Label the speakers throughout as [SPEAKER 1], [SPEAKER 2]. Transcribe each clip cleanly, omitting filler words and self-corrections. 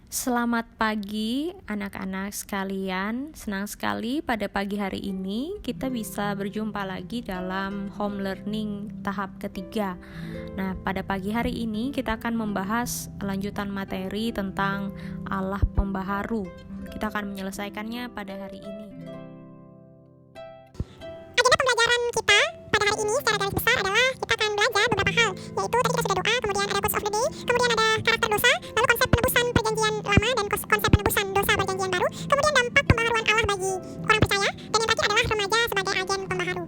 [SPEAKER 1] Selamat pagi anak-anak sekalian. Senang sekali pada pagi hari ini kita bisa berjumpa lagi dalam home learning tahap ketiga. Nah, pada pagi hari ini kita akan membahas lanjutan materi tentang Allah Pembaharu. Kita akan menyelesaikannya pada hari ini.
[SPEAKER 2] Agenda pembelajaran kita pada hari ini secara garis besar adalah kita akan belajar beberapa hal, yaitu tadi kita sudah doa, kemudian ada quotes of the day, kemudian ada karakter dosa, lalu konsep penebusan perjanjian lama dan konsep penebusan dosa perjanjian baru, kemudian dampak pembaharuan Allah bagi orang percaya, dan yang terakhir adalah remaja sebagai agen pembaharu.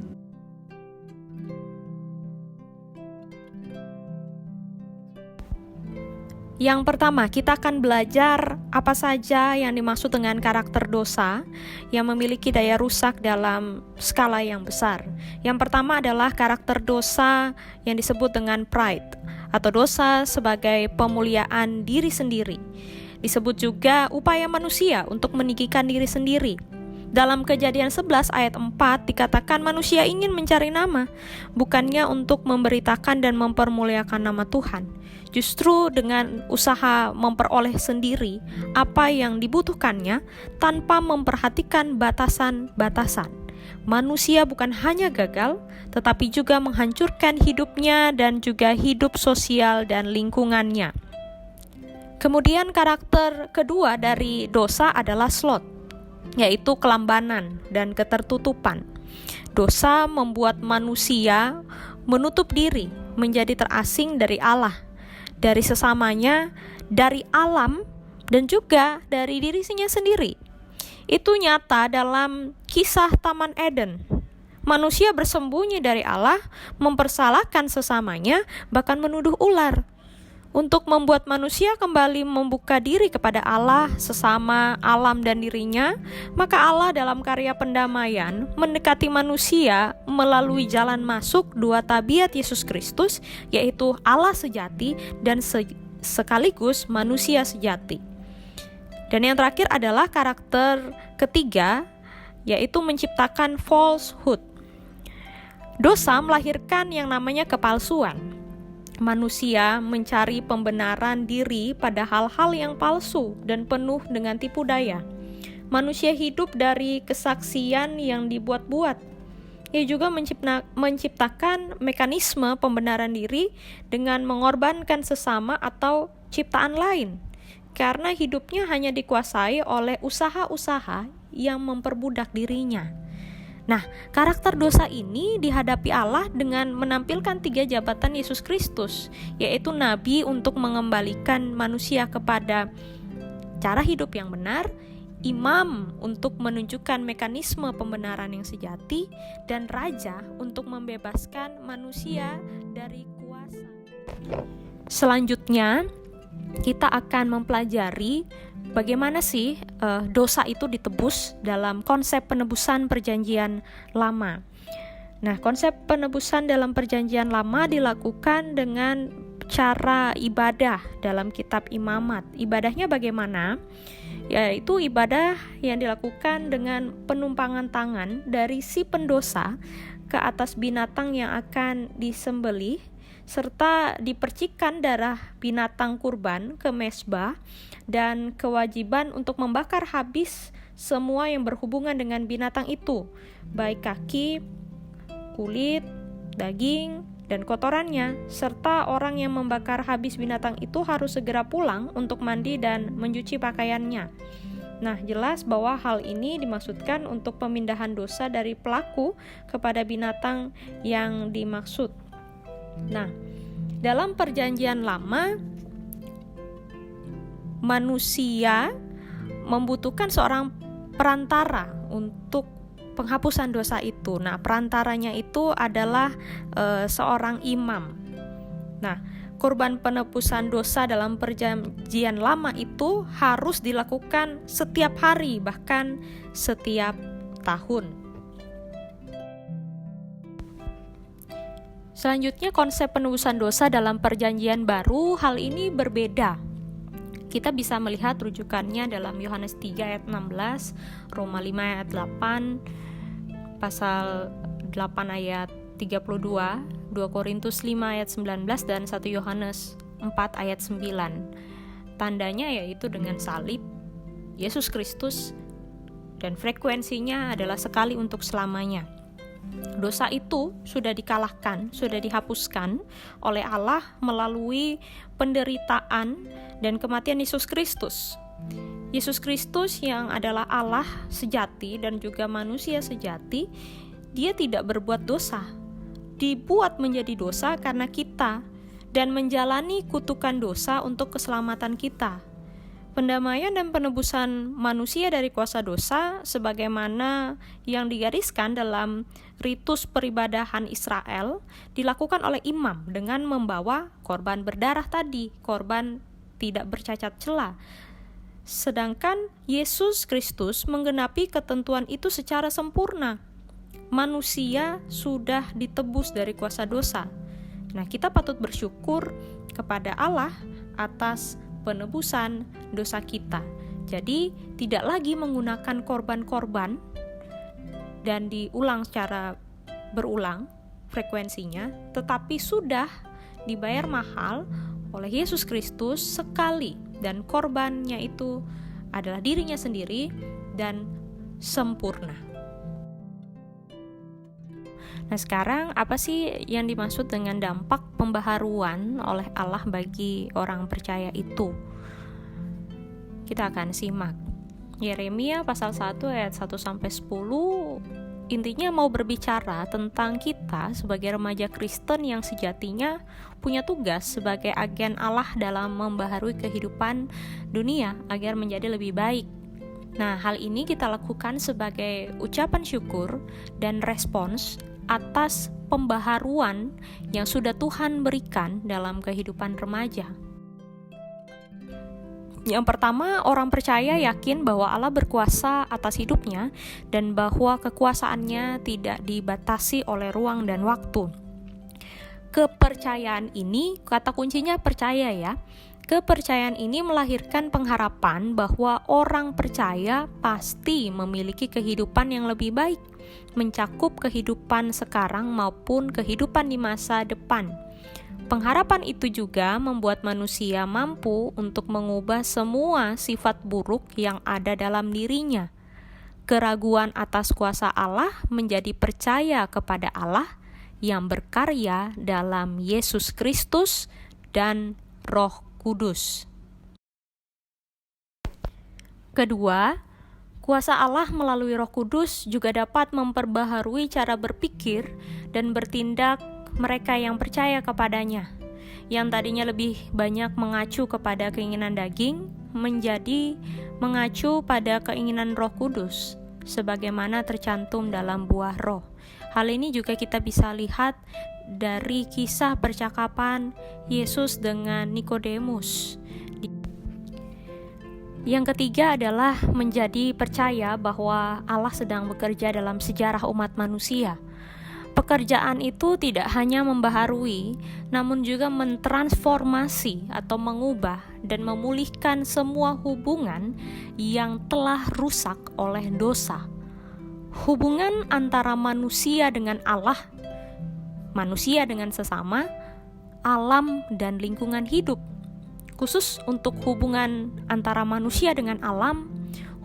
[SPEAKER 1] Yang pertama, kita akan belajar apa saja yang dimaksud dengan karakter dosa yang memiliki daya rusak dalam skala yang besar. Yang pertama adalah karakter dosa yang disebut dengan pride, atau dosa sebagai pemuliaan diri sendiri. Disebut juga upaya manusia untuk meninggikan diri sendiri. Dalam Kejadian 11 ayat 4 dikatakan manusia ingin mencari nama, bukannya untuk memberitakan dan mempermuliakan nama Tuhan. Justru dengan usaha memperoleh sendiri apa yang dibutuhkannya tanpa memperhatikan batasan-batasan. Manusia bukan hanya gagal, tetapi juga menghancurkan hidupnya dan juga hidup sosial dan lingkungannya. Kemudian karakter kedua dari dosa adalah sloth, yaitu kelambanan dan ketertutupan. Dosa membuat manusia menutup diri, menjadi terasing dari Allah, dari sesamanya, dari alam, dan juga dari dirinya sendiri. Itu nyata dalam kisah Taman Eden. Manusia bersembunyi dari Allah, mempersalahkan sesamanya, bahkan menuduh ular. Untuk membuat manusia kembali membuka diri kepada Allah, sesama, alam, dan dirinya, maka Allah dalam karya pendamaian mendekati manusia melalui jalan masuk dua tabiat Yesus Kristus, yaitu Allah sejati dan sekaligus manusia sejati. Dan yang terakhir adalah karakter ketiga, yaitu menciptakan falsehood. Dosa melahirkan yang namanya kepalsuan. Manusia mencari pembenaran diri pada hal-hal yang palsu dan penuh dengan tipu daya. Manusia hidup dari kesaksian yang dibuat-buat. Ia juga menciptakan mekanisme pembenaran diri dengan mengorbankan sesama atau ciptaan lain, karena hidupnya hanya dikuasai oleh usaha-usaha yang memperbudak dirinya. Nah, karakter dosa ini dihadapi Allah dengan menampilkan 3 jabatan Yesus Kristus, yaitu nabi untuk mengembalikan manusia kepada cara hidup yang benar, imam untuk menunjukkan mekanisme pembenaran yang sejati, dan raja untuk membebaskan manusia dari kuasa. Selanjutnya, kita akan mempelajari bagaimana sih dosa itu ditebus dalam konsep penebusan perjanjian lama. Nah, konsep penebusan dalam perjanjian lama dilakukan dengan cara ibadah dalam kitab Imamat. Ibadahnya bagaimana? Yaitu ibadah yang dilakukan dengan penumpangan tangan dari si pendosa ke atas binatang yang akan disembelih, serta dipercikkan darah binatang kurban ke mezbah, dan kewajiban untuk membakar habis semua yang berhubungan dengan binatang itu, baik kaki, kulit, daging, dan kotorannya, serta orang yang membakar habis binatang itu harus segera pulang untuk mandi dan mencuci pakaiannya. Nah, jelas bahwa hal ini dimaksudkan untuk pemindahan dosa dari pelaku kepada binatang yang dimaksud. Nah, dalam perjanjian lama, manusia membutuhkan seorang perantara untuk penghapusan dosa itu. Nah, perantaranya itu adalah seorang imam. Nah, kurban penebusan dosa dalam perjanjian lama itu harus dilakukan setiap hari, bahkan setiap tahun. Selanjutnya, konsep penebusan dosa dalam perjanjian baru, hal ini berbeda. Kita bisa melihat rujukannya dalam Yohanes 3 ayat 16, Roma 5 ayat 8, pasal 8 ayat 32, 2 Korintus 5 ayat 19, dan 1 Yohanes 4 ayat 9. Tandanya yaitu dengan salib Yesus Kristus, dan frekuensinya adalah sekali untuk selamanya. Dosa itu sudah dikalahkan, sudah dihapuskan oleh Allah melalui penderitaan dan kematian Yesus Kristus. Yesus Kristus yang adalah Allah sejati dan juga manusia sejati, dia tidak berbuat dosa. Dibuat menjadi dosa karena kita dan menjalani kutukan dosa untuk keselamatan kita. Pendamaian dan penebusan manusia dari kuasa dosa sebagaimana yang digariskan dalam ritus peribadahan Israel dilakukan oleh imam dengan membawa korban berdarah tadi, korban tidak bercacat celah. Sedangkan Yesus Kristus menggenapi ketentuan itu secara sempurna. Manusia sudah ditebus dari kuasa dosa. Nah, kita patut bersyukur kepada Allah atas penebusan dosa kita. Jadi, tidak lagi menggunakan korban-korban dan diulang secara berulang frekuensinya, tetapi sudah dibayar mahal oleh Yesus Kristus sekali, dan korbannya itu adalah dirinya sendiri dan sempurna. Nah, sekarang apa sih yang dimaksud dengan dampak pembaharuan oleh Allah bagi orang percaya itu? Kita akan simak. Yeremia pasal 1 ayat 1-10 intinya mau berbicara tentang kita sebagai remaja Kristen yang sejatinya punya tugas sebagai agen Allah dalam membaharui kehidupan dunia agar menjadi lebih baik. Nah, hal ini kita lakukan sebagai ucapan syukur dan respons atas pembaharuan yang sudah Tuhan berikan dalam kehidupan remaja. Yang pertama, orang percaya yakin bahwa Allah berkuasa atas hidupnya dan bahwa kekuasaannya tidak dibatasi oleh ruang dan waktu. Kepercayaan ini, kata kuncinya percaya ya. Kepercayaan ini melahirkan pengharapan bahwa orang percaya pasti memiliki kehidupan yang lebih baik, mencakup kehidupan sekarang maupun kehidupan di masa depan. Pengharapan itu juga membuat manusia mampu untuk mengubah semua sifat buruk yang ada dalam dirinya. Keraguan atas kuasa Allah menjadi percaya kepada Allah yang berkarya dalam Yesus Kristus dan Roh Kudus. Kedua, kuasa Allah melalui Roh Kudus juga dapat memperbaharui cara berpikir dan bertindak mereka yang percaya kepadanya, yang tadinya lebih banyak mengacu kepada keinginan daging, menjadi mengacu pada keinginan Roh Kudus, sebagaimana tercantum dalam buah roh. Hal ini juga kita bisa lihat dari kisah percakapan Yesus dengan Nikodemus. Yang ketiga adalah menjadi percaya bahwa Allah sedang bekerja dalam sejarah umat manusia. Pekerjaan itu tidak hanya membaharui, namun juga mentransformasi atau mengubah dan memulihkan semua hubungan yang telah rusak oleh dosa. Hubungan antara manusia dengan Allah, manusia dengan sesama, alam dan lingkungan hidup. Khusus untuk hubungan antara manusia dengan alam,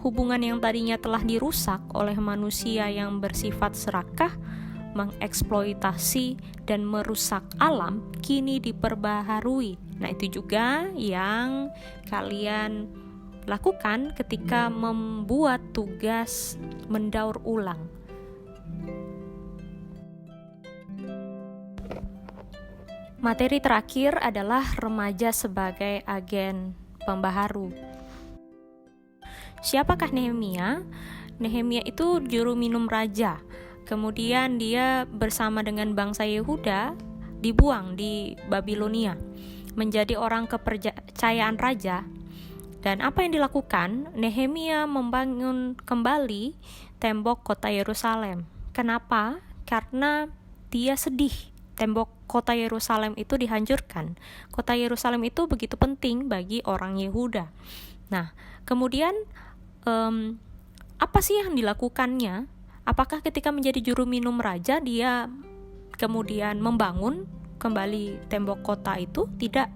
[SPEAKER 1] hubungan yang tadinya telah dirusak oleh manusia yang bersifat serakah, mengeksploitasi dan merusak alam, kini diperbaharui. Nah, itu juga yang kalian lakukan ketika membuat tugas mendaur ulang. Materi terakhir adalah remaja sebagai agen pembaharu. Siapakah Nehemia? Nehemia itu juru minum raja. Kemudian dia bersama dengan bangsa Yehuda dibuang di Babilonia, menjadi orang kepercayaan raja. Dan apa yang dilakukan? Nehemia membangun kembali tembok kota Yerusalem. Kenapa? Karena dia sedih tembok kota Yerusalem itu dihancurkan. Kota Yerusalem itu begitu penting bagi orang Yehuda. Nah, kemudian apa sih yang dilakukannya? Apakah ketika menjadi juru minum raja dia kemudian membangun kembali tembok kota itu? Tidak.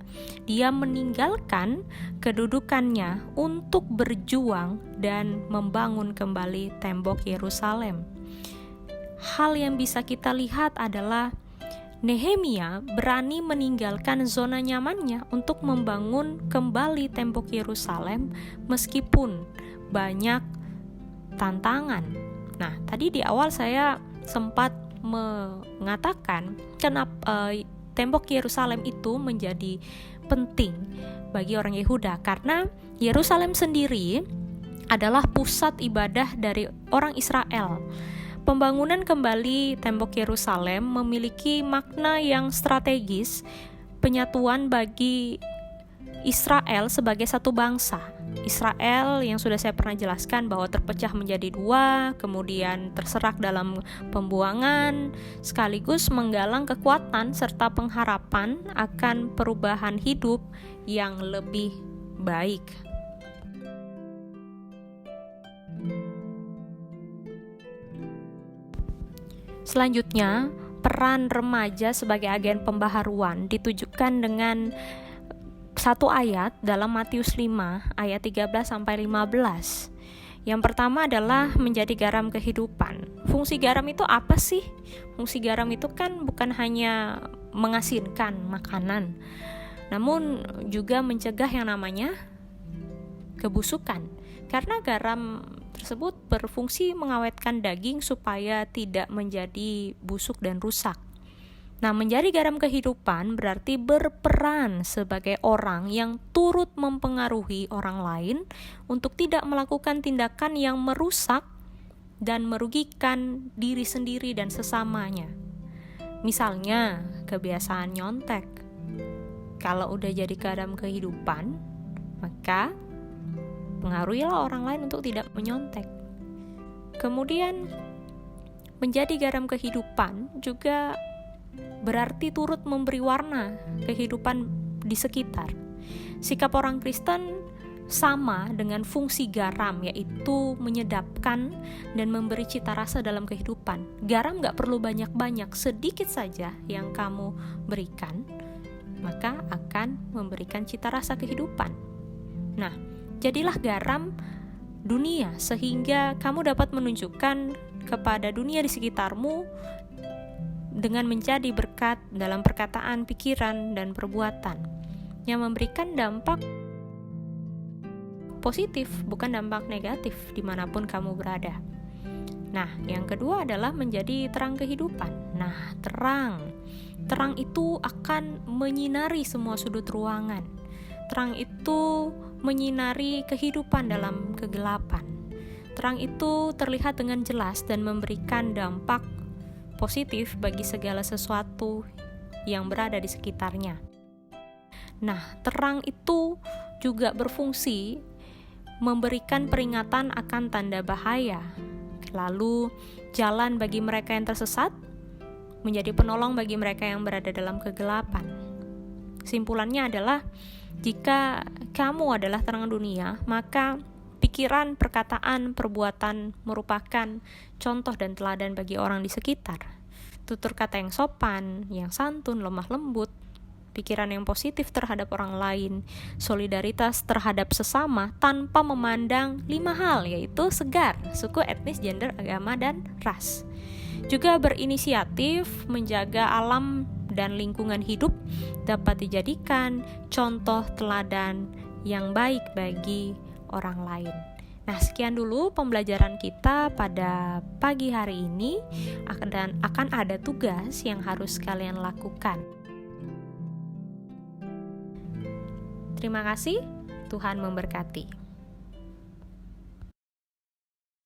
[SPEAKER 1] Dia meninggalkan kedudukannya untuk berjuang dan membangun kembali tembok Yerusalem. Hal yang bisa kita lihat adalah Nehemia berani meninggalkan zona nyamannya untuk membangun kembali tembok Yerusalem meskipun banyak tantangan. Nah, tadi di awal saya sempat mengatakan kenapa tembok Yerusalem itu menjadi penting bagi orang Yehuda, karena Yerusalem sendiri adalah pusat ibadah dari orang Israel. Pembangunan kembali tembok Yerusalem memiliki makna yang strategis, penyatuan bagi Israel sebagai satu bangsa. Israel yang sudah saya pernah jelaskan bahwa terpecah menjadi dua, kemudian terserak dalam pembuangan, sekaligus menggalang kekuatan serta pengharapan akan perubahan hidup yang lebih baik. Selanjutnya, peran remaja sebagai agen pembaharuan ditujukan dengan satu ayat dalam Matius 5 ayat 13-15. Yang pertama adalah menjadi garam kehidupan. Fungsi garam itu apa sih? Fungsi garam itu kan bukan hanya mengasinkan makanan, namun juga mencegah yang namanya kebusukan. Karena garam tersebut berfungsi mengawetkan daging supaya tidak menjadi busuk dan rusak. Nah, menjadi garam kehidupan berarti berperan sebagai orang yang turut mempengaruhi orang lain untuk tidak melakukan tindakan yang merusak dan merugikan diri sendiri dan sesamanya. Misalnya, kebiasaan nyontek. Kalau udah jadi garam kehidupan, maka pengaruhilah orang lain untuk tidak menyontek. Kemudian, menjadi garam kehidupan juga berarti turut memberi warna kehidupan di sekitar. Sikap orang Kristen sama dengan fungsi garam, yaitu menyedapkan dan memberi cita rasa dalam kehidupan. Garam gak perlu banyak-banyak, sedikit saja yang kamu berikan, maka akan memberikan cita rasa kehidupan. Nah, jadilah garam dunia sehingga kamu dapat menunjukkan kepada dunia di sekitarmu dengan menjadi berkat dalam perkataan, pikiran, dan perbuatan yang memberikan dampak positif, bukan dampak negatif dimanapun kamu berada. Nah, yang kedua adalah menjadi terang kehidupan. Nah, terang itu akan menyinari semua sudut ruangan. Terang itu menyinari kehidupan dalam kegelapan. Terang itu terlihat dengan jelas dan memberikan dampak positif bagi segala sesuatu yang berada di sekitarnya. Nah, terang itu juga berfungsi memberikan peringatan akan tanda bahaya, lalu jalan bagi mereka yang tersesat, menjadi penolong bagi mereka yang berada dalam kegelapan. Simpulannya adalah, jika kamu adalah terang dunia, maka pikiran, perkataan, perbuatan merupakan contoh dan teladan bagi orang di sekitar. Tutur kata yang sopan, yang santun, lemah lembut, pikiran yang positif terhadap orang lain, solidaritas terhadap sesama tanpa memandang 5 hal, yaitu segar, suku, etnis, gender, agama, dan ras. Juga berinisiatif menjaga alam dan lingkungan hidup dapat dijadikan contoh teladan yang baik bagi orang lain. Nah, sekian dulu pembelajaran kita pada pagi hari ini, dan akan ada tugas yang harus kalian lakukan. Terima kasih, Tuhan memberkati.